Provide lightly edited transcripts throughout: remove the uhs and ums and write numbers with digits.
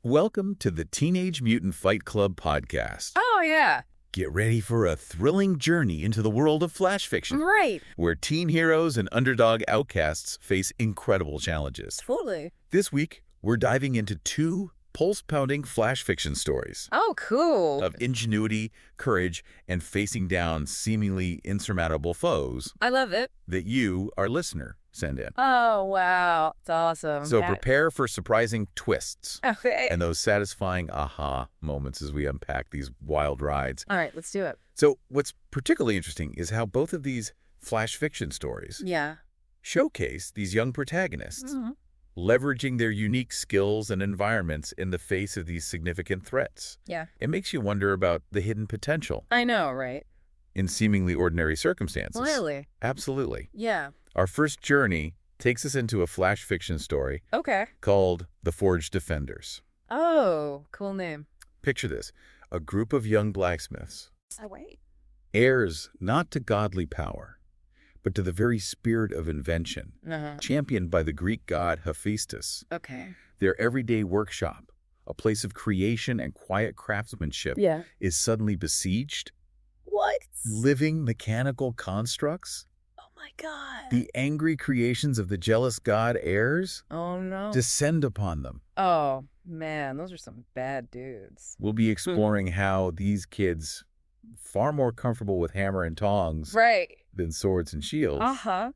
Welcome to the Teenage Mutant Fight Club podcast. Oh, yeah. Get ready for a thrilling journey into the world of flash fiction, Right. where teen heroes and underdog outcasts face incredible challenges. Totally. This week, we're diving into two pulse-pounding flash fiction stories Oh, cool. of ingenuity, courage, and facing down seemingly insurmountable foes I love it. that you, our listener, send in. Oh, wow. It's awesome. So prepare for surprising twists Okay. and those satisfying aha moments as we unpack these wild rides. All right, let's do it. So what's particularly interesting is how both of these flash fiction stories Yeah. showcase these young protagonists, Mhm. leveraging their unique skills and environments in the face of these significant threats. Yeah. It makes you wonder about the hidden potential I know, right? in seemingly ordinary circumstances. Really? Absolutely. Yeah. Our first journey takes us into a flash fiction story Okay. called The Forged Defenders. Oh, cool name. Picture this, a group of young blacksmiths, Oh, wait. heirs not to godly power, but to the very spirit of invention, Uh-huh. championed by the Greek god Hephaestus. Okay. Their everyday workshop, a place of creation and quiet craftsmanship, Yeah. is suddenly besieged. What? Living mechanical constructs, Oh, my God. the angry creations of the jealous god heirs, Oh, no. descend upon them. Oh, man. Those are some bad dudes. We'll be exploring how these kids, far more comfortable with hammer and tongs Right. than swords and shields, Uh-huh.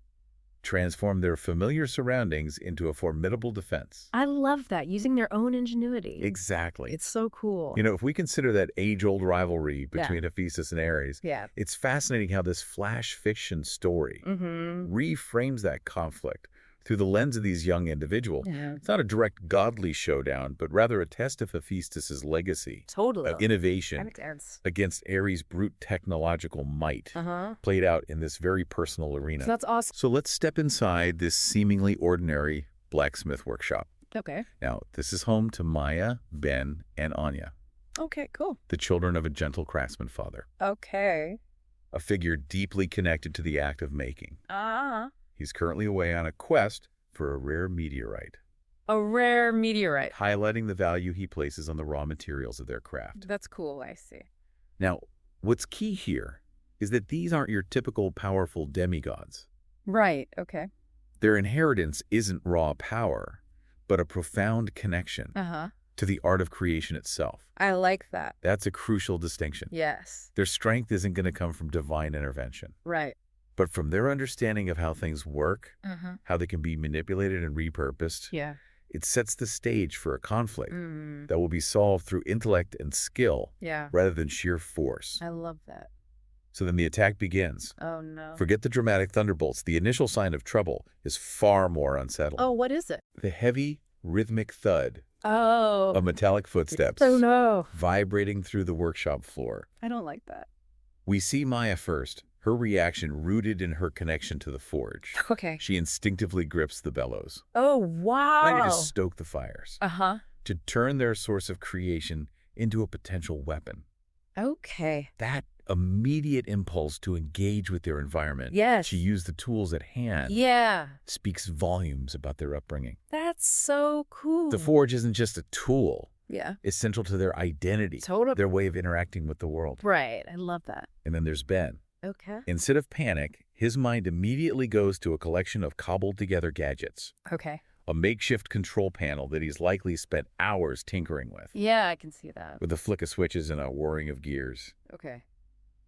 transform their familiar surroundings into a formidable defense. I love that, using their own ingenuity. Exactly. It's so cool. You know, if we consider that age-old rivalry between Hephaestus and Ares, Yeah. it's fascinating how this flash fiction story Mm-hmm. reframes that conflict through the lens of these young individuals. Yeah. It's not a direct godly showdown, but rather a test of Hephaestus's legacy Totally. of innovation That makes sense. against Ares' brute technological might, Uh-huh. played out in this very personal arena. So that's awesome. So let's step inside this seemingly ordinary blacksmith workshop. Okay. Now, this is home to Maya, Ben, and Anya, Okay, cool. the children of a gentle craftsman father, Okay. a figure deeply connected to the act of making. Ah. He's currently away on a quest for a rare meteorite, A rare meteorite. highlighting the value he places on the raw materials of their craft. That's cool, I see. Now, what's key here is that these aren't your typical powerful demigods. Right, okay. Their inheritance isn't raw power, but a profound connection Uh-huh. to the art of creation itself. I like that. That's a crucial distinction. Yes. Their strength isn't going to come from divine intervention, Right. but from their understanding of how things work, Uh-huh. how they can be manipulated and repurposed. Yeah. It sets the stage for a conflict Mm. that will be solved through intellect and skill Yeah. rather than sheer force. I love that. So then the attack begins. Oh, no. Forget the dramatic thunderbolts. The initial sign of trouble is far more unsettling. Oh, what is it? The heavy, rhythmic thud Oh. of metallic footsteps Oh, no. vibrating through the workshop floor. I don't like that. We see Maya first, her reaction rooted in her connection to the forge. Okay. She instinctively grips the bellows, Oh, ready wow. to stoke the fires, Uh-huh. to turn their source of creation into a potential weapon. Okay. That immediate impulse to engage with their environment, Yes. to use the tools at hand, Yeah. speaks volumes about their upbringing. That's so cool. The forge isn't just a tool. Yeah. It's central to their identity, Totally. their way of interacting with the world. Right. I love that. And then there's Ben. Okay. Instead of panic, his mind immediately goes to a collection of cobbled-together gadgets, Okay. a makeshift control panel that he's likely spent hours tinkering with. Yeah, I can see that. With a flick of switches and a whirring of gears, Okay.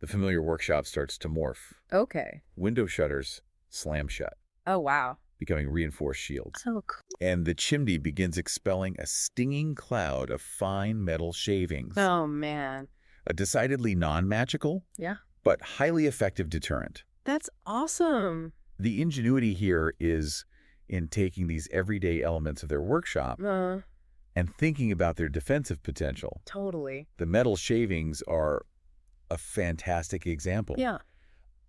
the familiar workshop starts to morph. Okay. Window shutters slam shut, Oh, wow. becoming reinforced shields. Oh, cool. And the chimney begins expelling a stinging cloud of fine metal shavings. Oh, man. A decidedly non-magical, Yeah. but highly effective deterrent. That's awesome. The ingenuity here is in taking these everyday elements of their workshop and thinking about their defensive potential. Totally. The metal shavings are a fantastic example. Yeah.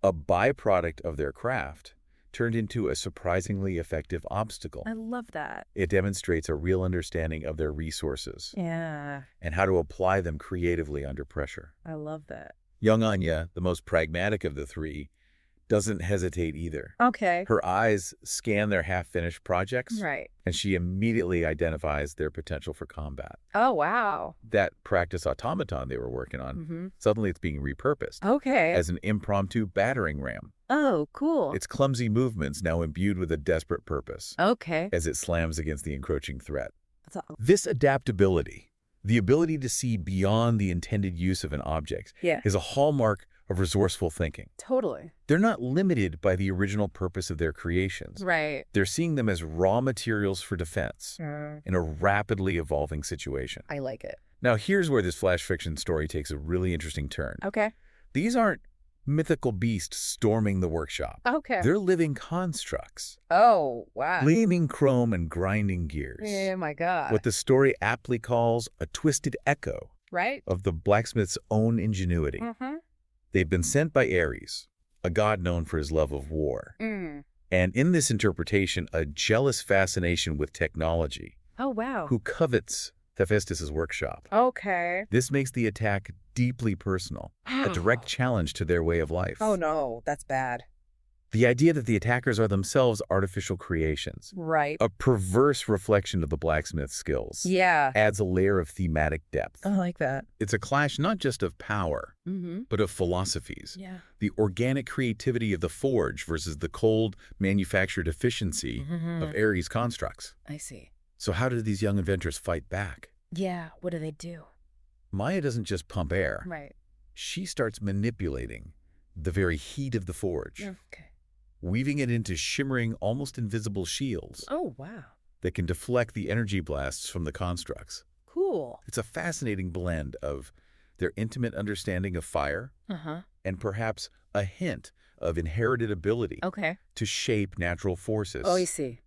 A byproduct of their craft turned into a surprisingly effective obstacle. I love that. It demonstrates a real understanding of their resources Yeah. and how to apply them creatively under pressure. I love that. Young Anya, the most pragmatic of the three, doesn't hesitate either. Okay. Her eyes scan their half-finished projects, Right. and she immediately identifies their potential for combat. Oh, wow. That practice automaton they were working on, suddenly it's being repurposed Okay. as an impromptu battering ram. Oh, cool. Its clumsy movements now imbued with a desperate purpose Okay. as it slams against the encroaching threat. That's all. This adaptability, the ability to see beyond the intended use of an object, Yeah. is a hallmark of resourceful thinking. Totally. They're not limited by the original purpose of their creations. Right. They're seeing them as raw materials for defense in a rapidly evolving situation. I like it. Now, here's where this flash fiction story takes a really interesting turn. Okay. These aren't mythical beasts storming the workshop. Okay. They're living constructs, Oh, wow. gleaming chrome and grinding gears. Oh, my God. What the story aptly calls a twisted echo Right? of the blacksmith's own ingenuity. Mm-hmm. They've been sent by Ares, a god known for his love of war. Mm. And in this interpretation, a jealous fascination with technology, Oh, wow. who covets Hephaestus' workshop. Okay. This makes the attack deeply personal, a direct challenge to their way of life. Oh, no. That's bad. The idea that the attackers are themselves artificial creations, Right. a perverse reflection of the blacksmith's skills, Yeah. adds a layer of thematic depth. I like that. It's a clash not just of power, Mm-hmm. but of philosophies. Yeah. The organic creativity of the forge versus the cold, manufactured efficiency of Ares constructs. I see. So how do these young inventors fight back? Yeah. What do they do? Maya doesn't just pump air. Right. She starts manipulating the very heat of the forge, Okay. weaving it into shimmering, almost invisible shields Oh, wow. that can deflect the energy blasts from the constructs. Cool. It's a fascinating blend of their intimate understanding of fire Uh-huh. and perhaps a hint of inherited ability Okay. to shape natural forces. Oh, I see.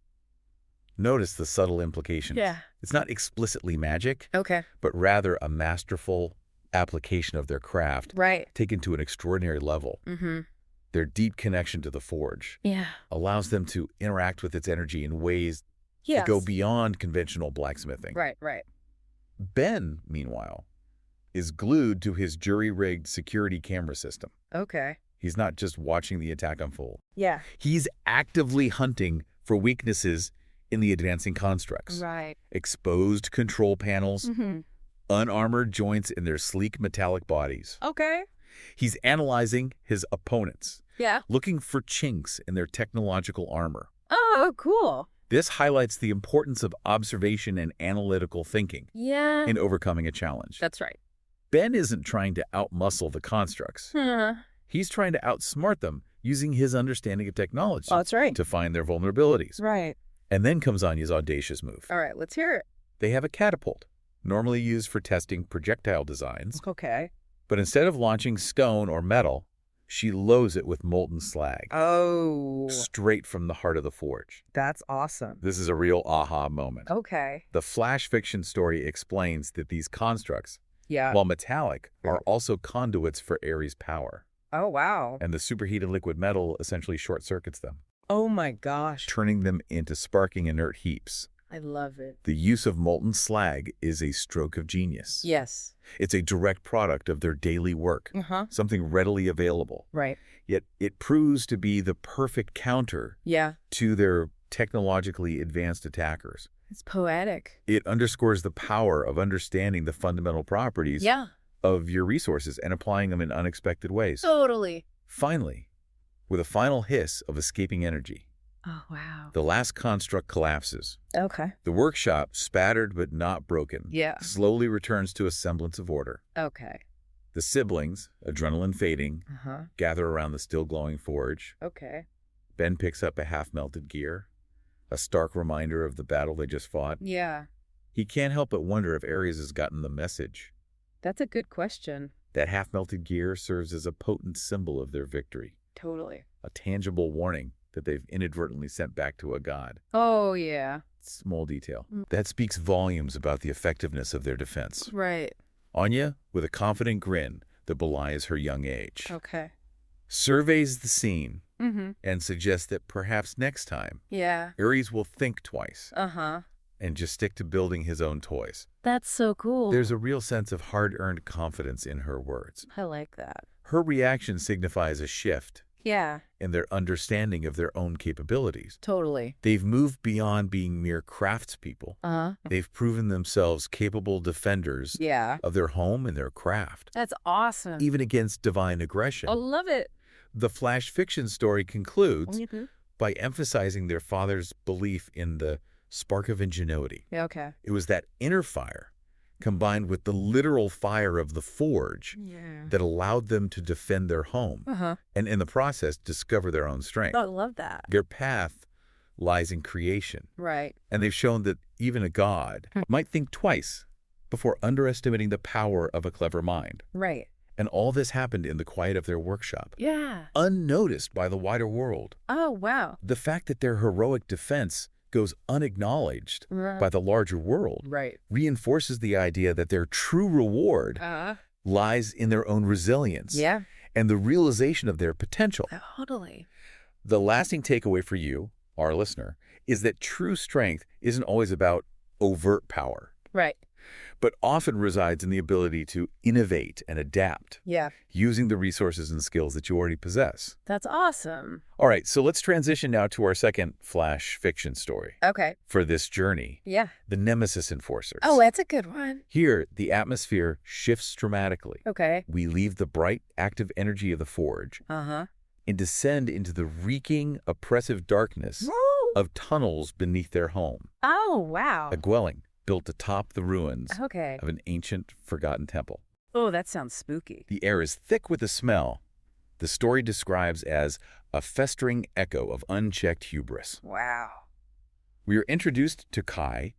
Notice the subtle implications. Yeah. It's not explicitly magic, Okay. but rather a masterful application of their craft Right. taken to an extraordinary level. Mm-hmm. Their deep connection to the forge Yeah. allows them to interact with its energy in ways Yes. that go beyond conventional blacksmithing. Right, right. Ben, meanwhile, is glued to his jury-rigged security camera system. Okay. He's not just watching the attack unfold. Yeah. He's actively hunting for weaknesses in the advancing constructs. Right. Exposed control panels, Mm-hmm. unarmored joints in their sleek metallic bodies. Okay. He's analyzing his opponents, Yeah. looking for chinks in their technological armor. Oh, cool. This highlights the importance of observation and analytical thinking Yeah. in overcoming a challenge. That's right. Ben isn't trying to outmuscle the constructs. Huh. He's trying to outsmart them using his understanding of technology Oh, that's right. to find their vulnerabilities. Right. And then comes Anya's audacious move. All right, let's hear it. They have a catapult, normally used for testing projectile designs, Okay. but instead of launching stone or metal, she loads it with molten slag, Oh, straight from the heart of the forge. that's awesome. This is a real aha moment. Okay. The flash fiction story explains that these constructs, Yeah. while metallic, are also conduits for Ares' power, Oh, wow. and the superheated liquid metal essentially short-circuits them, Oh, my gosh. turning them into sparking inert heaps. I love it. The use of molten slag is a stroke of genius. Yes. It's a direct product of their daily work, Uh-huh. something readily available. Right. Yet it proves to be the perfect counter Yeah. to their technologically advanced attackers. It's poetic. It underscores the power of understanding the fundamental properties Yeah. of your resources and applying them in unexpected ways. Totally. Finally, with a final hiss of escaping energy, Oh, wow. the last construct collapses. Okay. The workshop, spattered but not broken, Yeah. slowly returns to a semblance of order. Okay. The siblings, adrenaline fading, Uh-huh. gather around the still glowing forge. Okay. Ben picks up a half-melted gear, a stark reminder of the battle they just fought. Yeah. He can't help but wonder if Ares has gotten the message. That's a good question. That half-melted gear serves as a potent symbol of their victory, Totally. a tangible warning that they've inadvertently sent back to a god. Oh, yeah. Small detail. That speaks volumes about the effectiveness of their defense. Right. Anya, with a confident grin that belies her young age, Okay. surveys the scene Mm-hmm. and suggests that perhaps next time, Yeah. Ares will think twice Uh-huh. and just stick to building his own toys. That's so cool. There's a real sense of hard-earned confidence in her words. I like that. Her reaction signifies a shift Yeah. and their understanding of their own capabilities. Totally. They've moved beyond being mere craftspeople. They've proven themselves capable defenders Yeah. of their home and their craft, That's awesome. even against divine aggression. I love it. The flash fiction story concludes by emphasizing their father's belief in the spark of ingenuity. Yeah, okay. It was that inner fire, combined with the literal fire of the forge, that allowed them to defend their home and in the process discover their own strength. Oh, I love that. Their path lies in creation. Right. And they've shown that even a god might think twice before underestimating the power of a clever mind. Right. And all this happened in the quiet of their workshop, Yeah. unnoticed by the wider world. Oh, wow. The fact that their heroic defense goes unacknowledged by the larger world reinforces the idea that their true reward lies in their own resilience and the realization of their potential. Totally. The lasting takeaway for you, our listener, is that true strength isn't always about overt power. Right. But often resides in the ability to innovate and adapt, using the resources and skills that you already possess. That's awesome. All right, so let's transition now to our second flash fiction story. Okay. For this journey, Yeah. the Nemesis Enforcers. Oh, that's a good one. Here, the atmosphere shifts dramatically. Okay. We leave the bright, active energy of the forge and descend into the reeking, oppressive darkness of tunnels beneath their home. Oh, wow. A dwelling built atop the ruins of an ancient, forgotten temple. Oh, that sounds spooky. The air is thick with a smell the story describes as a festering echo of unchecked hubris. Wow. We are introduced to Kai,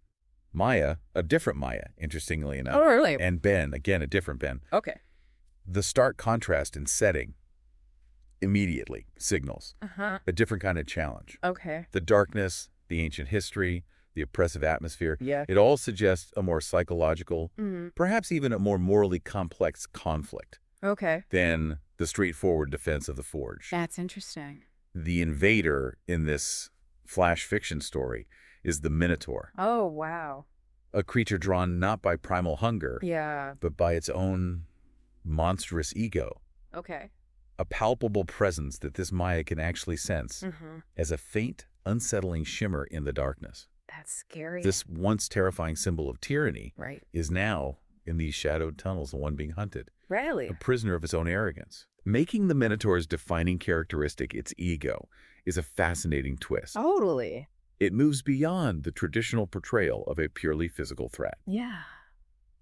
Maya, a different Maya, interestingly enough. Oh, really? And Ben, again, a different Ben. Okay. The stark contrast in setting immediately signals a different kind of challenge. Okay. The darkness, the ancient history, the oppressive atmosphere, Yeah. it all suggests a more psychological, perhaps even a more morally complex conflict Okay. than the straightforward defense of the forge. That's interesting. The invader in this flash fiction story is the Minotaur, Oh, wow. a creature drawn not by primal hunger, Yeah. but by its own monstrous ego, Okay. a palpable presence that this Maya can actually sense as a faint, unsettling shimmer in the darkness. That's scary. This once terrifying symbol of tyranny Right. is now, in these shadowed tunnels, the one being hunted, Really? a prisoner of its own arrogance. Making the Minotaur's defining characteristic its ego is a fascinating twist. Totally. It moves beyond the traditional portrayal of a purely physical threat Yeah.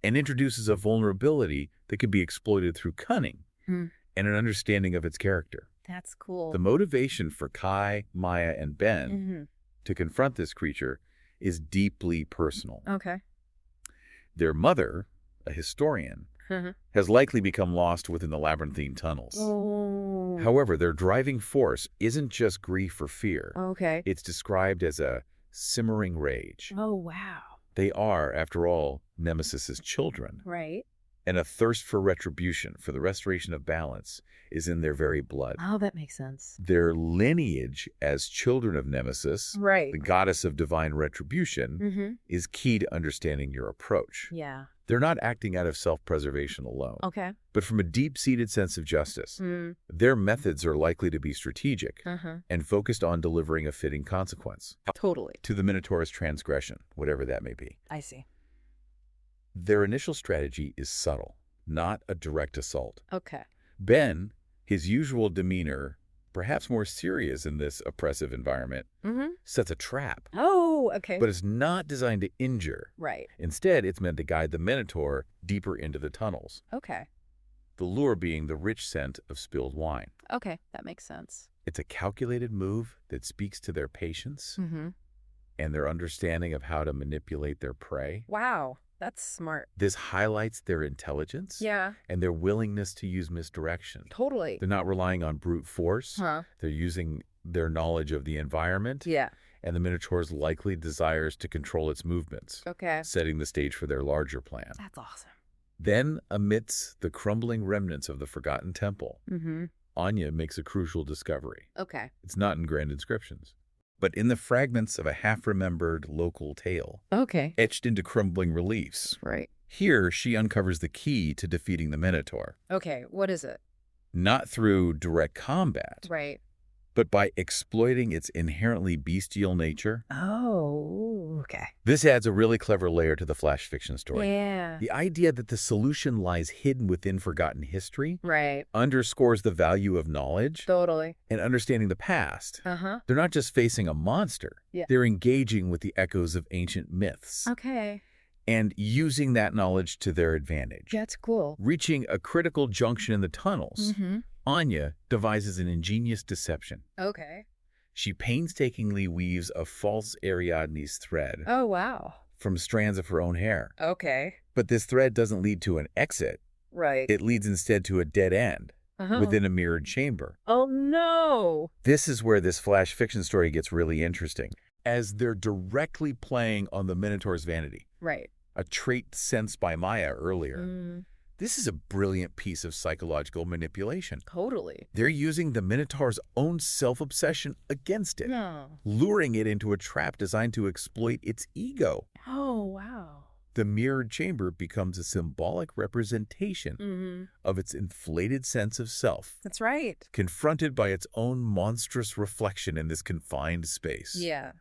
and introduces a vulnerability that could be exploited through cunning and an understanding of its character. That's cool. The motivation for Kai, Maya, and Ben to confront this creature is deeply personal. Okay. Their mother, a historian, has likely become lost within the labyrinthine tunnels. Oh. However, their driving force isn't just grief or fear. Okay. It's described as a simmering rage. Oh, wow. They are, after all, Nemesis's children, Right. and a thirst for retribution, for the restoration of balance, is in their very blood. Oh, that makes sense. Their lineage as children of Nemesis, Right. the goddess of divine retribution, is key to understanding your approach. Yeah. They're not acting out of self-preservation alone, Okay. but from a deep-seated sense of justice. Their methods are likely to be strategic and focused on delivering a fitting consequence Totally. to the Minotaur's transgression, whatever that may be. I see. Their initial strategy is subtle, not a direct assault. Okay. Ben, his usual demeanor, perhaps more serious in this oppressive environment, sets a trap. Oh, okay. But it's not designed to injure. Right. Instead, it's meant to guide the Minotaur deeper into the tunnels, Okay. the lure being the rich scent of spilled wine. Okay. That makes sense. It's a calculated move that speaks to their patience and their understanding of how to manipulate their prey. Wow. That's smart. This highlights their intelligence Yeah. and their willingness to use misdirection. Totally. They're not relying on brute force. They're using their knowledge of the environment Yeah. and the Minotaur's likely desires to control its movements, Okay. setting the stage for their larger plan. That's awesome. Then, amidst the crumbling remnants of the forgotten temple, Anya makes a crucial discovery. Okay. It's not in grand inscriptions, but in the fragments of a half-remembered local tale, Okay. etched into crumbling reliefs. Right. Here, she uncovers the key to defeating the Minotaur. Okay. What is it? not through direct combat, Right. but by exploiting its inherently bestial nature. Oh, okay. This adds a really clever layer to the flash fiction story. Yeah. The idea that the solution lies hidden within forgotten history Right. underscores the value of knowledge Totally. and understanding the past. Uh-huh. They're not just facing a monster. Yeah. They're engaging with the echoes of ancient myths Okay. and using that knowledge to their advantage. That's cool. Reaching a critical junction in the tunnels, Mm-hmm. Anya devises an ingenious deception. Okay. She painstakingly weaves a false Ariadne's thread Oh, wow. from strands of her own hair. Okay. But this thread doesn't lead to an exit. Right. It leads instead to a dead end within a mirrored chamber. Oh, no. This is where this flash fiction story gets really interesting, as they're directly playing on the Minotaur's vanity, Right. a trait sensed by Maya earlier. Mm, This is a brilliant piece of psychological manipulation. totally. They're using the Minotaur's own self-obsession against it, No. luring it into a trap designed to exploit its ego. Oh, wow. The mirrored chamber becomes a symbolic representation Mm-hmm. of its inflated sense of self, That's right. confronted by its own monstrous reflection in this confined space. Yeah.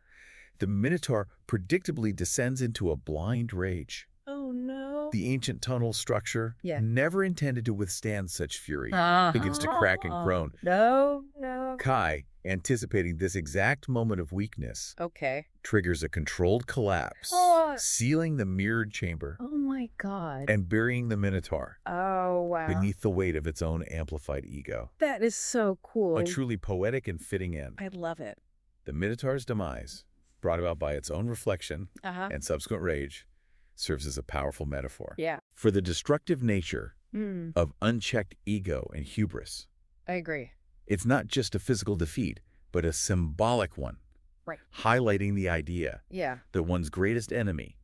The Minotaur predictably descends into a blind rage. Oh, no. The ancient tunnel structure, never intended to withstand such fury, begins to crack and groan. No, no. Kai, anticipating this exact moment of weakness, Okay. triggers a controlled collapse, sealing the mirrored chamber Oh, my God. and burying the Minotaur Oh, wow. beneath the weight of its own amplified ego. That is so cool. A truly poetic and fitting end. I love it. The Minotaur's demise, brought about by its own reflection Uh-huh. and subsequent rage, serves as a powerful metaphor Yeah. for the destructive nature Mm, of unchecked ego and hubris. I agree. It's not just a physical defeat, but a symbolic one, Right. highlighting the idea Yeah. that one's greatest enemy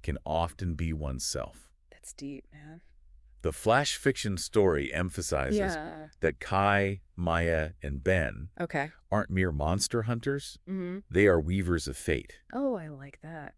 can often be oneself. That's deep, man. The flash fiction story emphasizes Yeah. that Kai, Maya, and Ben Okay. aren't mere monster hunters. Mm-hmm. They are weavers of fate, Oh, I like that.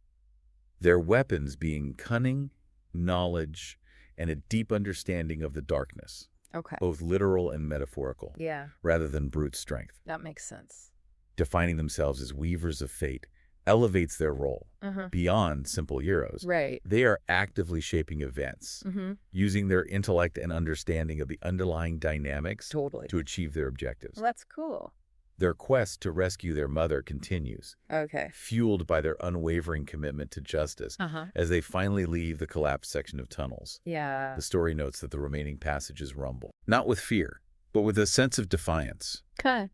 their weapons being cunning, knowledge, and a deep understanding of the darkness, Okay. both literal and metaphorical, Yeah. rather than brute strength. That makes sense. Defining themselves as weavers of fate elevates their role Uh-huh. beyond simple heroes. Right. They are actively shaping events, Mm-hmm. using their intellect and understanding of the underlying dynamics Totally. to achieve their objectives. Well, that's cool. Their quest to rescue their mother continues, Okay. fueled by their unwavering commitment to justice Uh-huh. as they finally leave the collapsed section of tunnels. Yeah. The story notes that the remaining passages rumble, not with fear, but with a sense of defiance. Okay.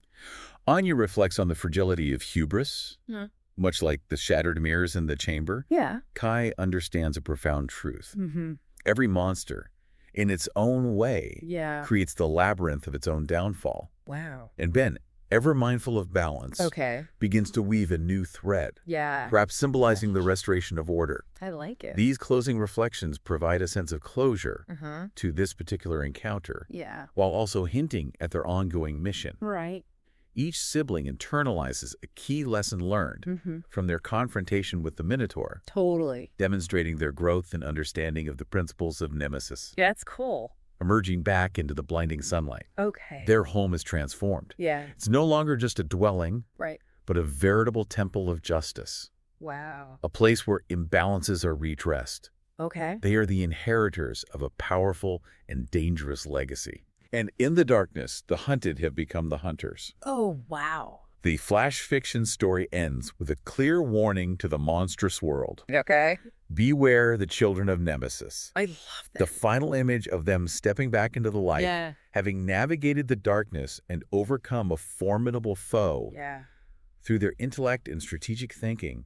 Anya reflects on the fragility of hubris, Yeah. much like the shattered mirrors in the chamber. Yeah. Kai understands a profound truth. Mm-hmm. Every monster, in its own way, Yeah. creates the labyrinth of its own downfall. Wow. And Ben, ever mindful of balance, Okay. begins to weave a new thread, Yeah. perhaps symbolizing the restoration of order. I like it. These closing reflections provide a sense of closure Uh-huh. to this particular encounter, Yeah. while also hinting at their ongoing mission. Right. Each sibling internalizes a key lesson learned Mm-hmm. from their confrontation with the Minotaur, Totally. demonstrating their growth and understanding of the principles of nemesis. That's cool. Emerging back into the blinding sunlight, Okay. their home is transformed. Yeah. It's no longer just a dwelling, Right. but a veritable temple of justice, Wow. a place where imbalances are redressed. Okay. They are the inheritors of a powerful and dangerous legacy. And in the darkness, the hunted have become the hunters. Oh, wow. The flash fiction story ends with a clear warning to the monstrous world. Okay. Beware the children of Nemesis. I love that. The final image of them stepping back into the light, Yeah. having navigated the darkness and overcome a formidable foe Yeah. through their intellect and strategic thinking,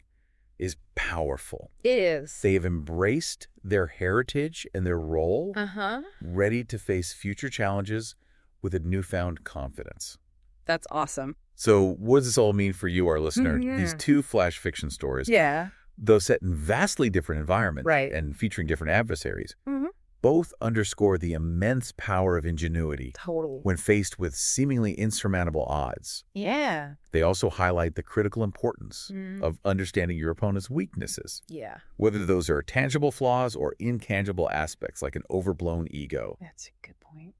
is powerful. It is. They have embraced their heritage and their role, Uh-huh. ready to face future challenges with a newfound confidence. That's awesome. So what does this all mean for you, our listener? Mhm. These two flash fiction stories, Yeah. though set in vastly different environments Right. and featuring different adversaries, Mm-hmm. both underscore the immense power of ingenuity Totally. when faced with seemingly insurmountable odds. Yeah. They also highlight the critical importance Mm. of understanding your opponent's weaknesses, Yeah. whether those are tangible flaws or intangible aspects like an overblown ego. That's a good point.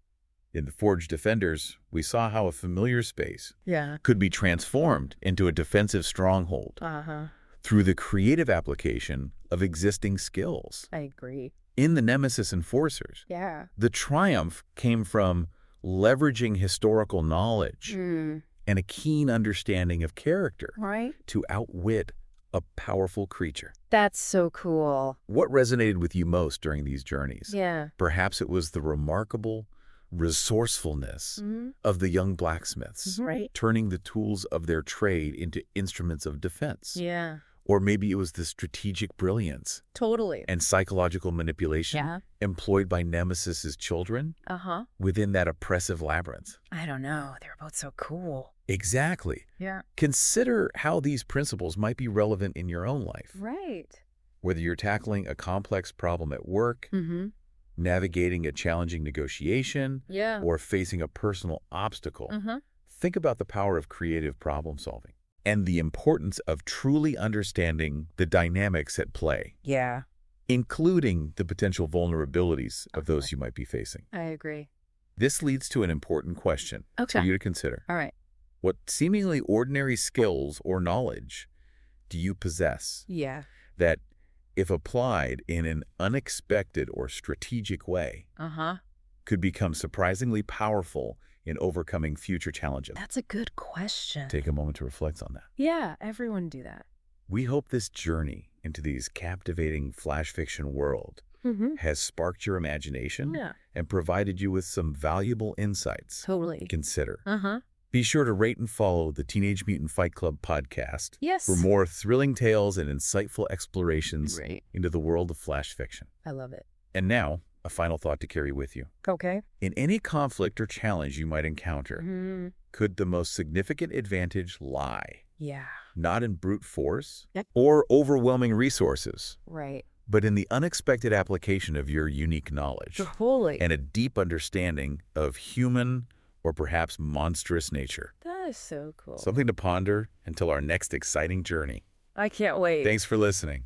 In the Forged Defenders, we saw how a familiar space Yeah. could be transformed into a defensive stronghold through the creative application of existing skills. I agree. In the Nemesis Enforcers, Yeah. the triumph came from leveraging historical knowledge and a keen understanding of character to outwit a powerful creature. That's so cool. What resonated with you most during these journeys? Yeah. Perhaps it was the remarkable resourcefulness of the young blacksmiths, turning the tools of their trade into instruments of defense. Yeah. Or maybe it was the strategic brilliance Totally. and psychological manipulation employed by Nemesis's children within that oppressive labyrinth. I don't know. They were both so cool. Exactly. Yeah. Consider how these principles might be relevant in your own life. Right. Whether you're tackling a complex problem at work, navigating a challenging negotiation, or facing a personal obstacle, think about the power of creative problem solving and the importance of truly understanding the dynamics at play. Yeah. Including the potential vulnerabilities of those you might be facing. I agree. This leads to an important question for you to consider. All right. What seemingly ordinary skills or knowledge do you possess that, if applied in an unexpected or strategic way, could become surprisingly powerful in overcoming future challenges? That's a good question. Take a moment to reflect on that. Yeah, everyone do that. We hope this journey into these captivating flash fiction world has sparked your imagination and provided you with some valuable insights to consider. Be sure to rate and follow the Teenage Mutant Fight Club podcast for more thrilling tales and insightful explorations into the world of flash fiction. I love it. And now, a final thought to carry with you. Okay. In any conflict or challenge you might encounter, could the most significant advantage lie not in brute force or overwhelming resources, but in the unexpected application of your unique knowledge and a deep understanding of human or perhaps monstrous nature? That is so cool. Something to ponder until our next exciting journey. I can't wait. Thanks for listening.